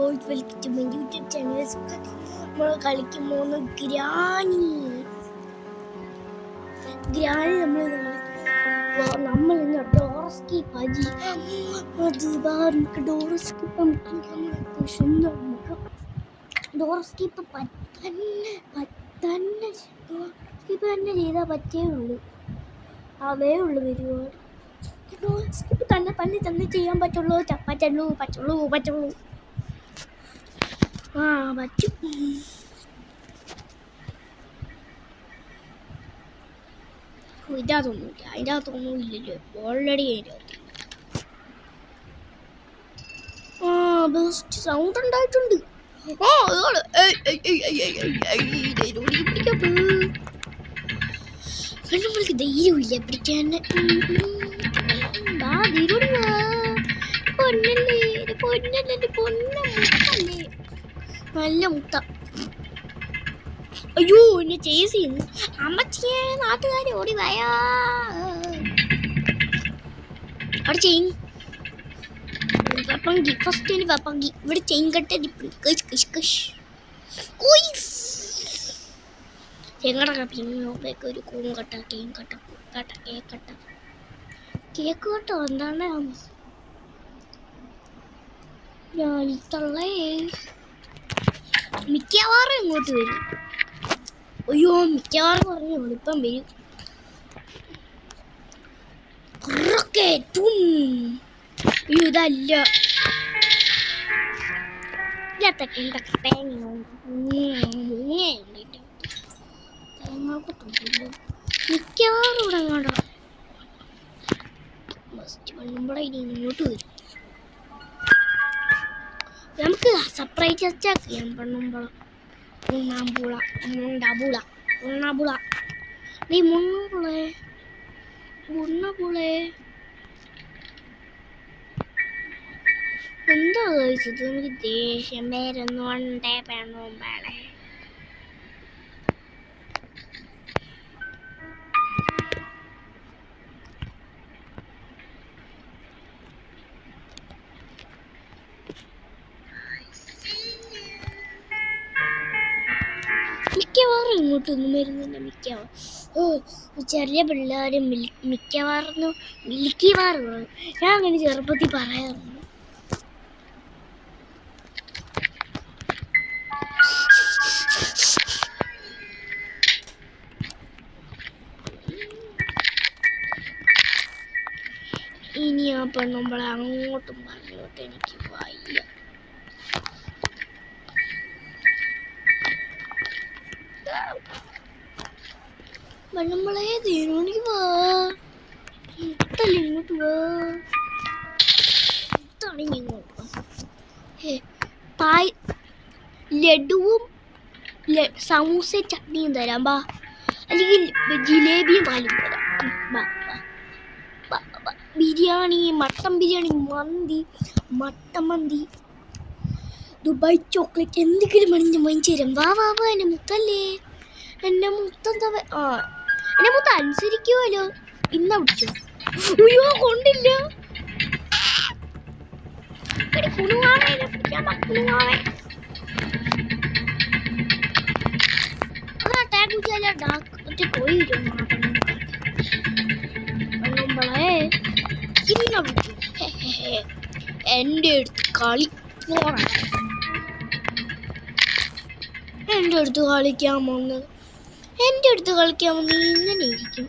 Gold welcome YouTube channel. നമ്മൾ കളിക്കുമ്പോൾ granny നമ്മൾ ഇന്ന് ഡോറസ്കേപ്പ് അജി നമുക്ക് ഡോറസ്കേപ്പ് ഡോറസ്കേപ്പ് തന്നെ ചെയ്താൽ പറ്റേ ഉള്ളൂ. അതേ ഉള്ളു ഒരുപാട് ഡോറസ്കേപ്പ് തന്നെ ചെയ്യാൻ പറ്റുള്ളൂ. പറ്റുള്ളൂ ആ പറ്റും. ഇതിനകത്തൊന്നുമില്ല, അതിനകത്തൊന്നും ഇല്ലല്ലോ. ഓൾറെഡി അതിനകത്ത് ബെസ്റ്റ് സൗണ്ട് ഉണ്ടായിട്ടുണ്ട്. നമ്മൾക്ക് ധൈര്യമില്ല പിടിക്കാൻ. നല്ല മുട്ട. അയ്യോ എന്നെ ചേസ് ചെയ്യുന്നു. അമ്മച്ചിയെ നാട്ടുകാരെ ഓടി വയാ. അവിടെ ചെയിൻ വെപ്പങ്കി ഫസ്റ്റ് വെപ്പങ്കി. ഇവിടെ ചെയിൻ കട്ട ചെങ്കടക്ക പിന്നോട്ടേക്ക് ഒരു കൂങ്കട്ട കേക്കട്ട കേക്ക് കട്ടോ എന്താണ് ഞാനിത്തള്ളേ. മിക്കവാറും ഇങ്ങോട്ട് വരും. അയ്യോ മിക്കവാറും പറഞ്ഞു ഇപ്പം വരും. അയ്യോ ഇതല്ല മിക്കവാറും ഇവിടെ എങ്ങോട്ടാ ഫസ്റ്റ് പണ്ണുമ്പോഴേ ഇനി ഇങ്ങോട്ട് വരും. നമുക്ക് സർപ്രൈസ് അറ്റാക്ക് ചെയ്യാൻ പണ്ണുമ്പോൾ എന്താ കഴിച്ചത്? എനിക്ക് ദേഷ്യം വരുന്നുണ്ടേ പെണ്ണുമ്പോളെ. മിക്കവാറും ഇങ്ങോട്ടൊന്നും വരുന്നില്ല. മിക്കവാറും ചെറിയ പിള്ളേർ മിക്കവാറും മിൽക്കി ബാർ. ഞാൻ അങ്ങനെ ചെറുപ്പത്തിൽ പറയാറുണ്ട്. ഇനി ആ പെണ്ണുമ്പോൾ അങ്ങോട്ടും പറഞ്ഞോട്ട് എനിക്ക് വയ്യ. പെണ്ണുമ്പളേ തീരുമാനിക്ക് വാ. ഇങ്ങോട്ട് വാ. ഇതാണെങ്കിൽ ഇങ്ങോട്ട് വാ. ലഡുവും സമൂസ ചട്നിയും തരാം ബാ. അല്ലെങ്കിൽ ജിലേബിയും പാലും തരാം ബാ. ബിരിയാണി, മട്ടൻ ബിരിയാണി, മട്ടൻ മന്തി, ദുബായ് ചോക്ലേറ്റ് എന്തെങ്കിലും വാങ്ങിച്ചു തരാം. വാ എന്നെ മുത്തല്ലേ. എന്നെ മുത്തം എന്നെ മുത്ത അനുസരിക്കുമല്ലോ. ഇന്ന പിടിച്ചോ. അയ്യോ കൊണ്ടില്ല. എന്റെ അടുത്ത് കളി എന്റെ അടുത്ത് കളിക്കാൻ വന്ന് ഇങ്ങനെ ഇരിക്കും.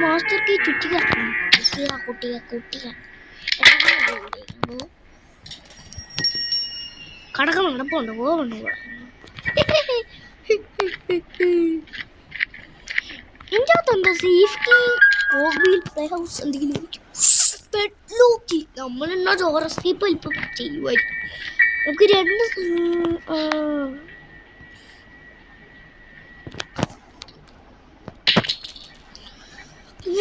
മാസ്റ്റർ കീ ചുറ്റിക കടക്കണം കിടപ്പുണ്ട് പോകണ്ടോ. എൻ്റെ അകത്ത് എന്താ സേഫ് കീ പ്ലേ ഹൗസ് എന്തെങ്കിലും പെട്ലോക്കി. നമ്മളെന്നാ ഡോറസ്കേപ്പ് ഇപ്പം ചെയ്യുമായിരിക്കും. നമുക്ക്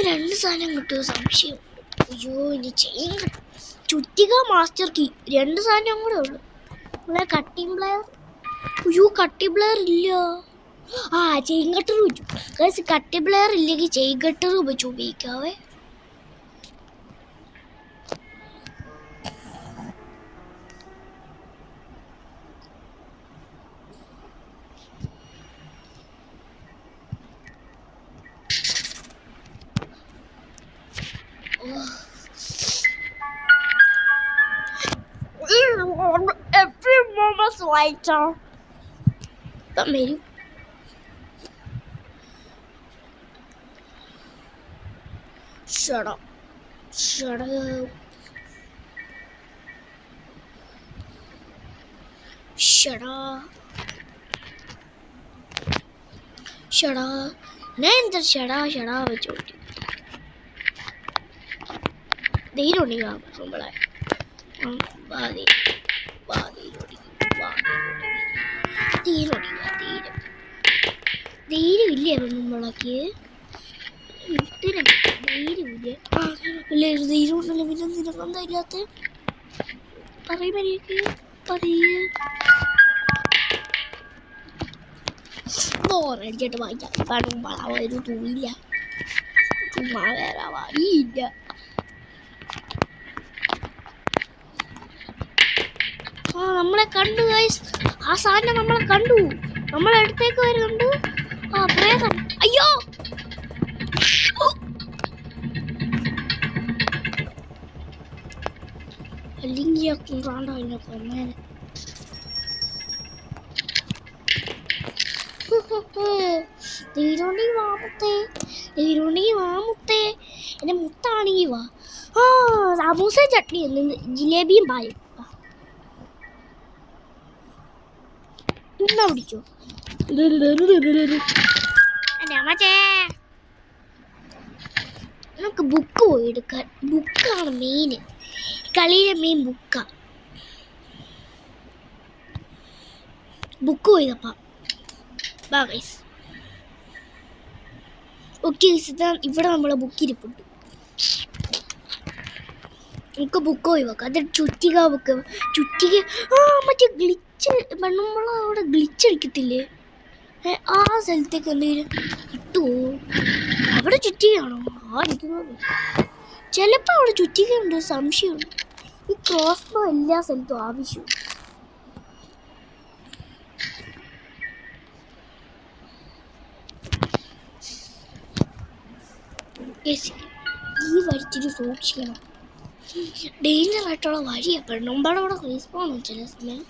രണ്ട് സാധനം കിട്ടുക സംശയമുണ്ട്. അയ്യോ ഇനി ചെയിൻ ചുറ്റിക മാസ്റ്റർ കീ 2 സാധനം കൂടെ ഉള്ളു. ഇവിടെ കട്ടിംഗ് പ്ലെയർ. അയ്യോ കട്ടി പ്ലെയർ ഇല്ല. ചെയിൻ കട്ടർ വെച്ചു. കട്ടി പ്ലെയർ ഇല്ലെങ്കിൽ ചെയിൻ കട്ടർ വെച്ച് ഉപയോഗിക്കാവേ. later. ഇപ്പം വരും. Shut up. Shut up. Shut up. Shut up. ഞാൻ എന്താ ഷടാ വെച്ചോട്ടി ധീരോടിക്കുക നമ്മളെ ധീരമില്ലേ നമ്മളൊക്കെ ധീരമില്ലേ ധീരമുണ്ടല്ലോ പിന്നെ നിനക്കെന്താ ഇല്ലാത്ത പറയുമ്പോഴേക്ക് ബോറടിച്ചിട്ട് വായിക്കാൻ ഒരു തൂയില്ല ചുമ്മാ വേറെ വഴിയില്ല. നമ്മളെ കണ്ടു ഗൈസ്, ആ സാധനം നമ്മളെ കണ്ടു, നമ്മളെ അടുത്തേക്ക് വരുന്നുണ്ട്. പ്രേതം, അയ്യോ അല്ലെങ്കിൽ ആ കുറാണ്ടോ എന്നെ കൊന്നേനെ. ധീരോണ്ടെങ്കിൽ വാ മുത്തേ, എന്റെ മുത്താണെങ്കിൽ വാ. സമൂസ ചട്നി ജിലേബിയും പാലും എന്നാ പിടിച്ചോ. നമുക്ക് ബുക്ക് പോയി എടുക്കാൻ. ബുക്കാണ് മെയിൻ, കളിയിലെ മെയിൻ ബുക്ക് പോയതപ്പാ. ഓക്കെ, ഇവിടെ നമ്മളെ ബുക്ക് ഇരിപ്പുണ്ട്. നമുക്ക് ബുക്ക് പോയി വെക്കാം. അത് ചുറ്റിക ബുക്ക്, ചുറ്റിക മറ്റേ ഗ്ലിച്ച് പെണ്ണുമ്പോൾ അവിടെ ഗ്ലിച്ച് അടിക്കത്തില്ലേ, ആ സ്ഥലത്തേക്ക് എന്തെങ്കിലും കിട്ടുമോ? അവിടെ ചുറ്റികയാണോ ഇരിക്കുന്നത്? ചിലപ്പോൾ അവിടെ ചുറ്റികയുണ്ട്, സംശയമുണ്ട്. ഈ ക്രോസ് ബോ എല്ലാ സ്ഥലത്തും ആവശ്യവും. ഈ വഴിച്ചിട്ട് സൂക്ഷിക്കണം, ഡേഞ്ചർ ആയിട്ടുള്ള വഴിയാണ്. പെണ്ണുമ്പാടെ അവിടെ റീസ്പോൺ ചില സമയം.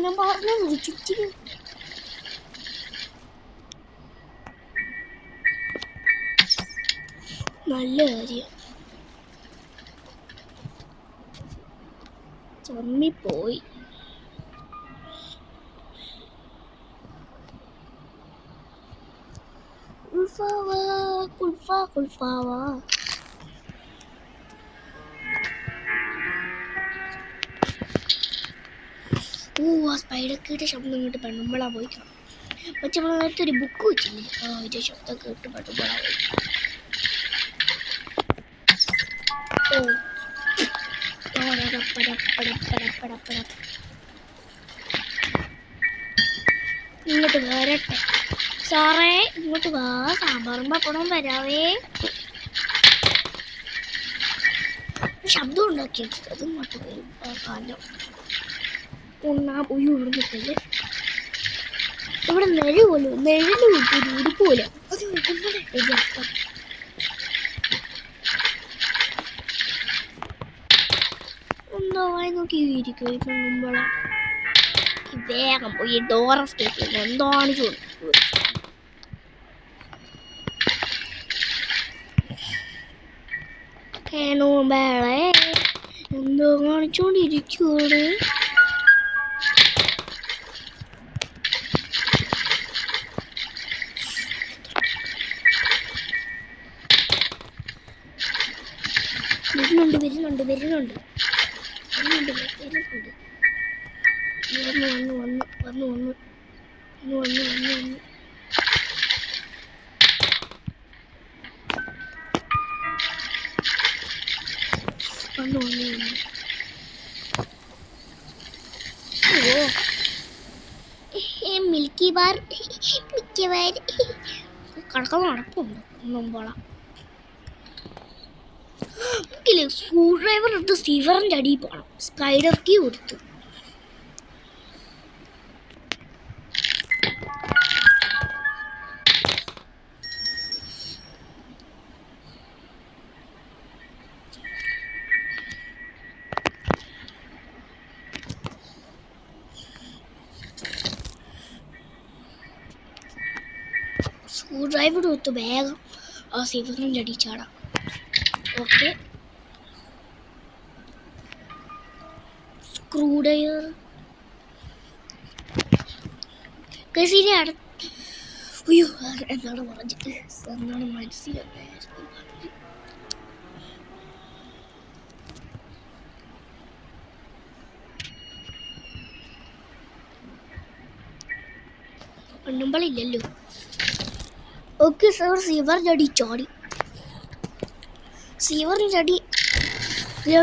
ഞാൻ പറഞ്ഞത് ചുറ്റിക. നല്ല കാര്യം, ചമ്മിപ്പോയി. കുൽഫാവ ആ സ്പൈഡർ കേട്ട് ശബ്ദം കേട്ട് പെണ്ണുമ്പളാ പോയിക്കണം. പക്ഷെ നമ്മൾ നേരത്തെ ഒരു ബുക്ക് വെച്ചില്ലേ, അതിൻ്റെ ശബ്ദം കേട്ട് പെണ്ണുമ്പളാ പോയി. ഇങ്ങോട്ട് വരട്ടെ സാറേ, ഇങ്ങോട്ട് വാ, സാമ്പാറും പപ്പടവും തരാവേ. ശബ്ദം ഉണ്ടാക്കിയിട്ട് അത് ഇങ്ങോട്ട് വരും. കാലം ഒന്നാ പോയി ഉള്ളിട്ടല്ലേ, ഇവിടെ നെഴല് കിട്ടൊരു ഉടുപ്പോലെ. അത് എന്തോ വായി നോക്കി ഇരിക്കും. ഇപ്പം മുമ്പള വേഗം പോയി ഡോർ എസ്കേപ്പ് ചെയ്യുന്നത് എന്താണ് ചോദിച്ചു. നോമ്പേളെ എന്തോ കാണിച്ചോണ്ടിരിക്കൂടെ. വരുന്നുണ്ട് മിൽക്കി ബാർ കടക്കാൻ നടപ്പുണ്ട് മുമ്പോളാം. സ്ക്രൂ ഡ്രൈവർ എടുത്ത് സ്റ്റീവറിൻ്റെ അടിയിൽ പോകണം. സ്പൈഡർ കീ കൊടുത്തു. ഡ്രൈവർ കൊടുത്ത് വേഗം ആ സിവറിൻ്റെ അടി ചാടാം. ഓക്കെ, സ്ക്രൂ ഡ്രൈവർ കസിനെ അയ്യോ എന്താണ് പറഞ്ഞിട്ട് എന്താണ് മനസ്സിലായിരുന്നു. പെണ്ണുമ്പളില്ലല്ലോ. ഓക്കെ സാർ, സിവറിൻ്റെ അടി ചാടി. സിവറിൻ്റെ അടി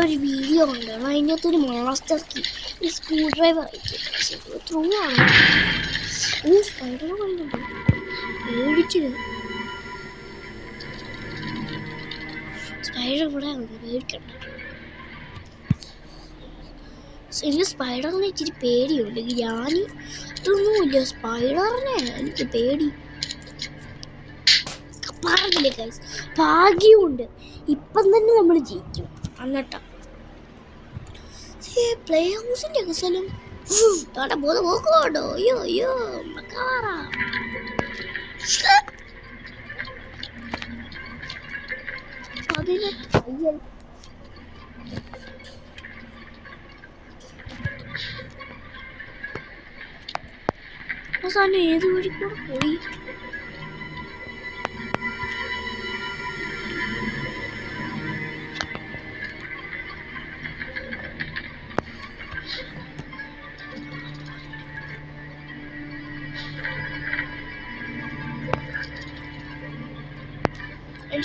ഒരു വീഡിയോ ഉണ്ടാണ്. അതിനകത്തൊരു മാസ്റ്റർ കീ, ഒരു സ്ക്രൂ ഡ്രൈവർ ആയിരിക്കും. ത്രൂ ആണ്. സ്പൈഡർ കൊണ്ടുണ്ട് പേടിച്ചത്. സ്പൈഡർ ഇവിടെ പേടിക്കണ്ട. എനിക്ക് സ്പൈഡറിനെ ഇച്ചിരി പേടിയുണ്ട്. ഞാൻ അതൊന്നുമില്ല, സ്പൈഡറിനെ എനിക്ക് പേടി. പറഞ്ഞില്ലേ ഗൈസ്, ഭാഗ്യമുണ്ട്. ഇപ്പം തന്നെ നമ്മൾ ജയിക്കും. എന്നിട്ടാ പ്ലേ ഹൗസിൻ്റെ ഒക്കെ സ്ഥലം അവിടെ പോലെ പോക്കോട്ടോ. അയ്യോ അയ്യോ മക്കാറാ. അതിന് തയ്യൽ അവസാനം ഏത് വഴി കൂടെ പോയി.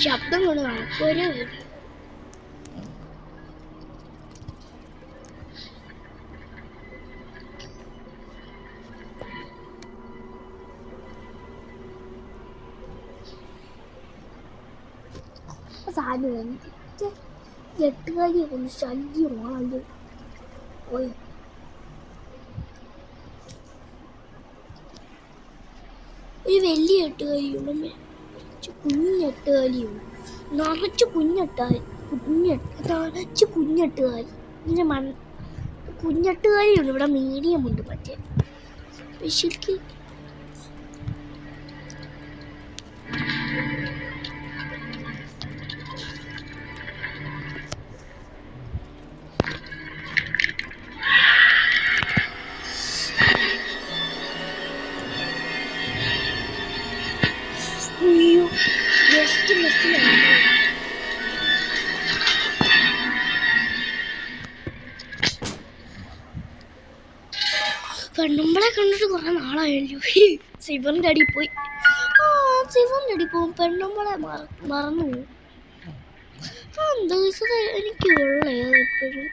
ശബ്ദം കൊണ്ട് നടക്കുവരെ വരും. സാധനം എനിക്ക് എട്ടുകാരിയെ കൊണ്ട് ശല്യമാണത്. പോയി ഒരു വലിയ എട്ടുകാരിയുണ്ട്, കുഞ്ഞെട്ടുകാലിയുണ്ട്, നിറച്ച് കുഞ്ഞെട്ടുകാലി. പിന്നെ കുഞ്ഞെട്ടുകാലിയുണ്ട്. ഇവിടെ മീഡിയം ഉണ്ട്. മറ്റേ ശരിക്ക് പെണ്ണുമ്പളെ കണ്ടിട്ട് കുറെ നാളായല്ലോ. സിവറിൻ്റെ അടി പോയി. സിവറിൻ്റെ അടി പോകും. പെണ്ണുമ്പളെ മറന്നു പോകും. എന്താ എനിക്ക് ഉള്ളത് എപ്പോഴും.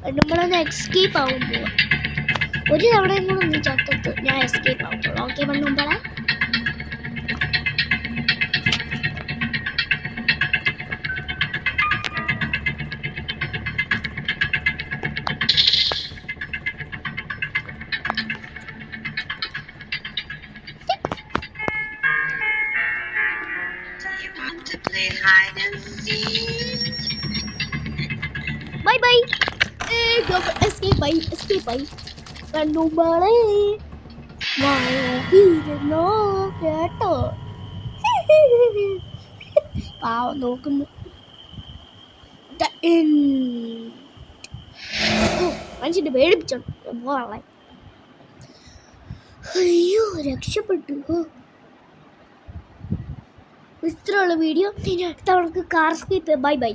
പെണ്ണുമ്പളെ എസ്കേപ്പ് ആവും പോവാ. ഒരു തവണയും കൂടെ നീ ചത്തത്ത് ഞാൻ എസ്കേപ്പ് ആവുള്ളൂ. ഓക്കെ പെണ്ണുമ്പളെ. Bye bye. എസ്കേപ്പ് ആയി പെണ്ണുമ്പളെ. ഇരുന്നോ കേട്ടോ. പാവം നോക്കുന്നു. മനുഷ്യന്റെ പേടിപ്പിച്ചോ പോളെ. അയ്യോ രക്ഷപ്പെട്ടു. ഇത്രയുള്ള വീഡിയോ. ഇനി അടുത്ത കാർ സ്കേപ്പ്. Bye bye.